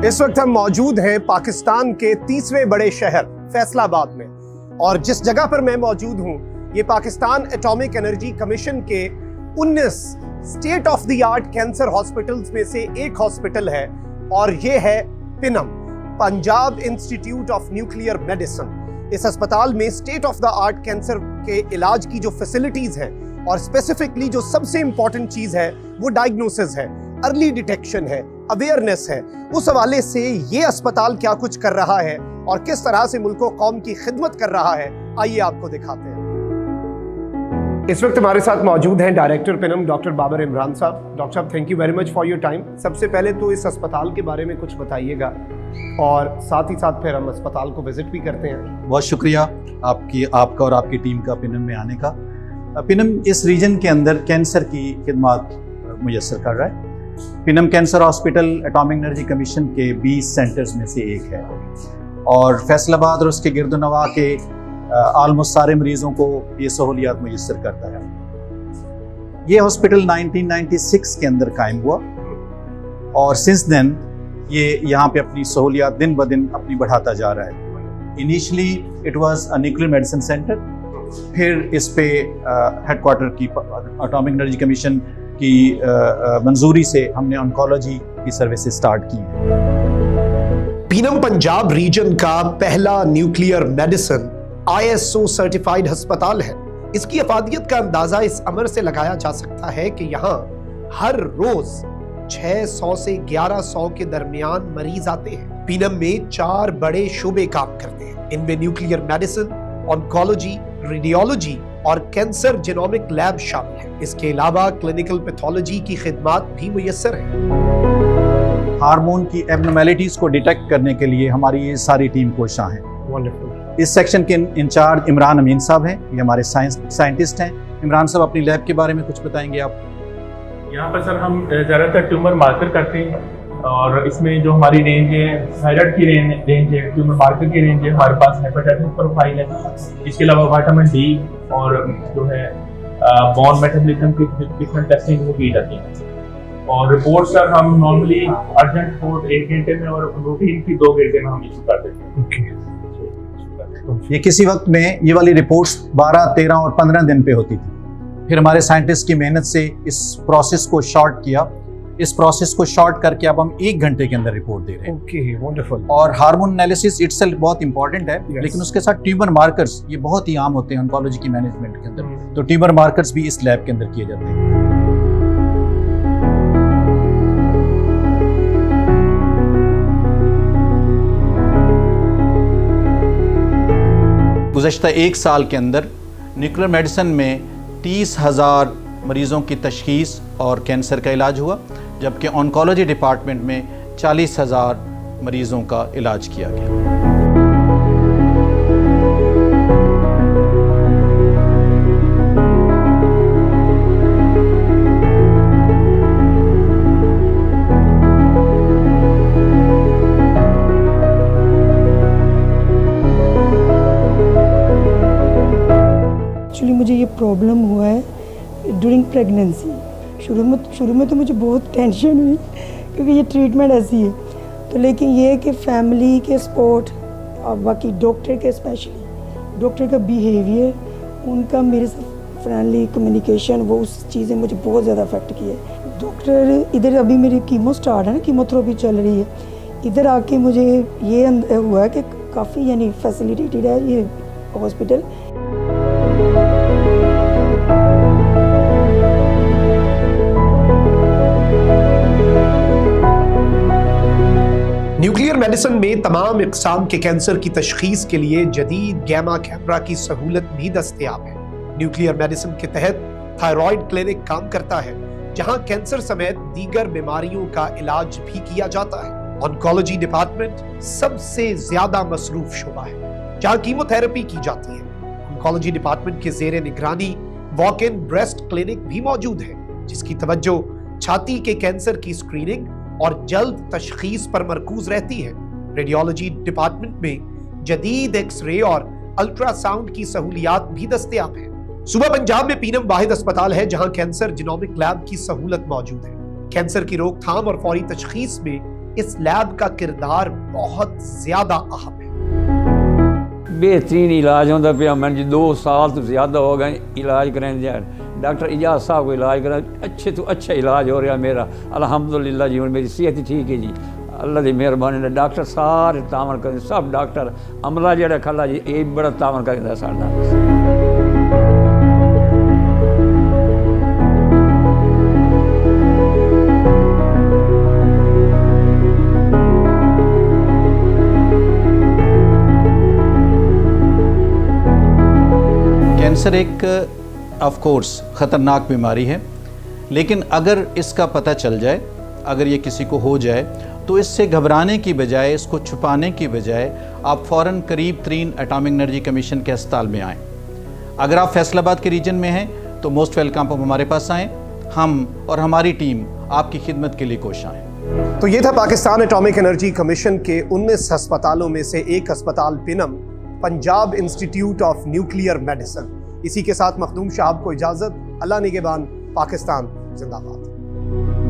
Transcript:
इस वक्त हम मौजूद हैं पाकिस्तान के 30वें बड़े शहर फैसलाबाद में, और जिस जगह पर मैं मौजूद हूं ये पाकिस्तान एटॉमिक एनर्जी कमीशन के 19 state of the art cancer hospitals में से एक हॉस्पिटल है, और ये है PINUM, Punjab institute of nuclear medicine. इस अस्पताल में state of the art cancer के इलाज की जो फैसिलिटीज हैं, और स्पेसिफिकली जो सबसे इंपॉर्टेंट चीज है वो डायग्नोसिस है, अर्ली डिटेक्शन है, अवेयरनेस है। उस हवाले से ये अस्पताल क्या कुछ कर रहा है और किस तरह से मुल्क और कौम की खिदमत कर रहा है, आइए आपको दिखाते हैं। इस वक्त हमारे साथ मौजूद हैं डायरेक्टर पिनम डॉक्टर बाबर इमरान साहब। डॉक्टर साहब, thank you very much for your time. सबसे पहले तो इस अस्पताल के बारे में कुछ बताइएगा, और साथ ही साथ फिर हम अस्पताल को विजिट भी करते हैं। बहुत शुक्रिया आपका और आपकी टीम का पिनम में आने का। पिनम इस रीजन के अंदर कैंसर की खिदमत मुयस्सर कर रहा है। PINUM cancer hospital atomic energy commission के 20 सेंटर्स में से एक है, और फैसलाबाद और उसके गिरदोनवा के ऑलमोस्ट सारे मरीजों को ये सहूलियात मुयस्सर करता है। ये हॉस्पिटल 1996 के अंदर कायम हुआ, और सिंस देन ये यहाँ पे अपनी सहूलियात दिन ब दिन अपनी बढ़ाता जा रहा है। Initially it was a nuclear medicine centre, फिर इस पे हेडक्वार्टर की एटॉमिक एनर्जी कमीशन की मंजूरी से हमने ऑन्कोलॉजी की सर्विसेज स्टार्ट की हैं। पिनम पंजाब रीजन का पहला न्यूक्लियर मेडिसिन ISO सर्टिफाइड अस्पताल है। इसकी अफादियत का अंदाजा इस अमर से लगाया जा सकता है कि यहाँ हर रोज 600 से 1100 के दरमियान मरीज आते हैं। पिनम में 4 बड़े शोबे काम करते हैं। इनमें न्यूक्लियर मेडिसिन, ऑन्कोलॉजी, रेडियोलॉजी और कैंसर जीनोमिक लैब शामिल है। इसके अलावा क्लिनिकल पैथोलॉजी की खिदमत भी मुयस्सर है। हार्मोन की एबनॉर्मेलिटीज को डिटेक्ट करने के लिए हमारी ये सारी टीम कोशां है। वंडरफुल। इस सेक्शन के इंचार्ज इमरान अमीन साहब हैं, ये हमारे साइंटिस्ट हैं। इमरान साहब, अपनी लैब के बारे में कुछ बताएंगे आप? यहाँ पर सर हम ज़्यादातर ट्यूमर मार्कर करते हैं, और इसमें जो हमारी रेंज है थायराइड की रेंज है, ट्यूमर मार्कर की रेंज है, हमारे पास हेपेटाइटिस प्रोफाइल है। इसके अलावा विटामिन डी और जो है बोन मेटाबॉलिज्म की डिफरेंट टेस्टिंग वो की जाती है। और रिपोर्ट सर हम नॉर्मली अर्जेंट रिपोर्ट 1 घंटे में और रूटीन की 2 घंटे में हम इशू कर देते हैं। ये किसी वक्त में ये वाली रिपोर्ट्स 12, 13 और 15 दिन पे होती थी। फिर हमारे साइंटिस्ट की मेहनत से इस प्रोसेस को शॉर्ट किया। इस प्रोसेस को शॉर्ट करके अब हम 1 घंटे के अंदर रिपोर्ट दे रहे हैं। Okay, wonderful. और हार्मोन एनालिसिस इटसेल्फ बहुत इंपॉर्टेंट है, लेकिन उसके साथ ट्यूमर मार्कर्स ये बहुत ही आम होते हैं ऑन्कोलॉजी की मैनेजमेंट के अंदर। तो ट्यूमर मार्कर्स भी इस लैब के अंदर किए जाते हैं। गुज़श्ता 1 साल के अंदर न्यूक्लियर मेडिसिन में 30,000 मरीज़ों की तशख़ीस और कैंसर का इलाज हुआ, जबकि ऑन्कोलॉजी डिपार्टमेंट में 40,000 मरीज़ों का इलाज किया गया। एक्चुअली मुझे ये प्रॉब्लम हुआ है ड्यूरिंग प्रेगनेंसी। शुरू में तो मुझे बहुत टेंशन हुई, क्योंकि ये ट्रीटमेंट ऐसी है। तो लेकिन ये है कि फैमिली के सपोर्ट और बाकी डॉक्टर के, स्पेशली डॉक्टर का बिहेवियर, उनका मेरे साथ फ्रेंडली कम्युनिकेशन, वो उस चीज़ें मुझे बहुत ज़्यादा अफेक्ट की है। डॉक्टर इधर अभी मेरी कीमो स्टार्ट है ना, कीमोथेरेपी चल रही है। इधर आके मुझे ये हुआ कि काफ़ी यानी फैसिलिटेटेड है ये हॉस्पिटल। न्यूक्लियर मेडिसिन में तमाम इक़साम के कैंसर की तशख़ीस के लिए जदीद गैमा कैमरा की सहूलत भी दस्तयाब है। न्यूक्लियर मेडिसिन के तहत थायराइड क्लिनिक काम करता है, जहां कैंसर समेत दीगर बीमारियों का इलाज भी किया जाता है। ऑन्कोलॉजी डिपार्टमेंट सबसे ज्यादा मसरूफ शोबा है, जहां कीमोथेरेपी की जाती है। ऑन्कोलॉजी डिपार्टमेंट के जेर निगरानी वॉक इन ब्रेस्ट क्लिनिक भी मौजूद है, जिसकी तवज्जो छाती के कैंसर की स्क्रीनिंग और जल्द तशखीस पर मरकूज रहती है। रेडियोलॉजी डिपार्टमेंट में जदीद एक्सरे और अल्ट्रासाउंड की सहूलियात भी दस्तयाब है। सूबा पंजाब में पीनम वाहिद अस्पताल है जहां कैंसर जीनोमिक लैब की सहूलत मौजूद है। कैंसर की रोकथाम और फौरी तशखीस में इस लैब का किरदार बहुत ज्यादा अहम है। बेहतरीन इलाज होता पाया। मैं जी 2 साल तो ज़्यादा हो गए इलाज करें जा डॉक्टर इजाज़ साहब को इलाज करा, अच्छे तो अच्छा इलाज हो रहा मेरा अल्हम्दुलिल्लाह जी। मेरी सेहत ही ठीक है जी, अल्लाह की मेहरबानी ने डॉक्टर सारे तावन करें, सब डॉक्टर अमला जेड़ा खला जी ये बड़ा तावन करता साडा। कैंसर एक ऑफ कोर्स ख़तरनाक बीमारी है, लेकिन अगर इसका पता चल जाए, अगर ये किसी को हो जाए, तो इससे घबराने की बजाय, इसको छुपाने की बजाय आप फ़ौरन करीब तरीन एटॉमिक एनर्जी कमीशन के अस्पताल में आएँ। अगर आप फैसलाबाद के रीजन में हैं तो मोस्ट वेलकम, आप हमारे पास आएँ। हम और हमारी टीम आपकी खिदमत के लिए कोशिश आएँ। तो ये था पाकिस्तान एटॉमिक एनर्जी कमीशन के 19 अस्पतालों में से एक अस्पताल PINUM, Punjab institute of nuclear medicine. इसी के साथ मखदूम साहब को इजाज़त। अल्लाह निगहबान। पाकिस्तान जिंदाबाद।